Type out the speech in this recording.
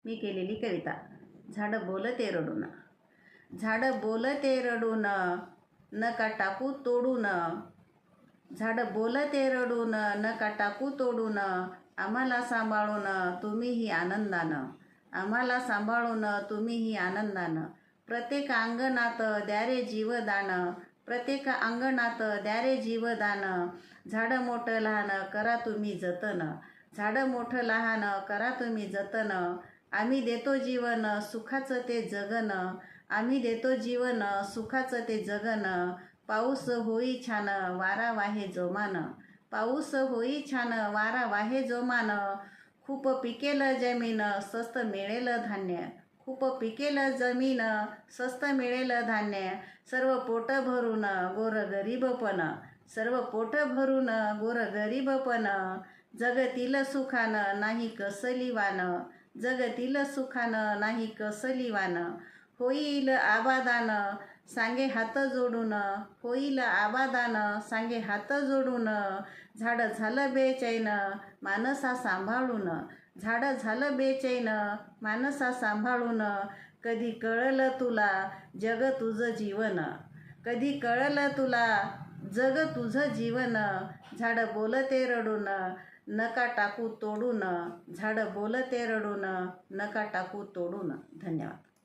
मी केलेली कविता. झाडं बोलते रडून. झाडं बोलते रडून, नका टाकू तोडून. झाडं बोलते रडून, नका टाकू तोडून. आम्हाला सांभाळून तुम्हीही आनंदानं. आम्हाला सांभाळून तुम्हीही आनंदानं. प्रत्येक अंगणात द्या रे जीवदान. प्रत्येक अंगणात द्या रे जीवदान. झाडं मोठं लहान करा तुम्ही जतन. झाडं मोठं लहान करा तुम्ही जतन. आम्ही देतो जीवन सुखाचं ते जगन. आम्ही देतो जीवन सुखाचं ते जगन. पाऊस होई छान वारा वाहे जोमान. पाऊस होई छान वारा वाहे जोमान. खूप पिकेल जमीन स्वस्त मिळेल धान्य. खूप पिकेल जमीन स्वस्त मिळेल धान्य. सर्व पोट भरून गोरगरीबपण. सर्व पोट भरून गोरगरीबपण. जगतील सुखानं नाही कसली वान. जगतील सुखानं नाही कसली वान. होईल आबादान सांगे हात जोडून. होईल आबादान सांगे हात जोडून. झाडं झालं बेचैन मानसा सांभाळून. झाडं झालं बेचैन मानसा सांभाळून. कधी कळलं तुला जग तुझं जीवन. कधी कळलं तुला जग तुझं जीवन. झाडं बोलते रडून, नका टाकू तोडून. झाडं बोलते रडून, नका टाकू तोडून. धन्यवाद.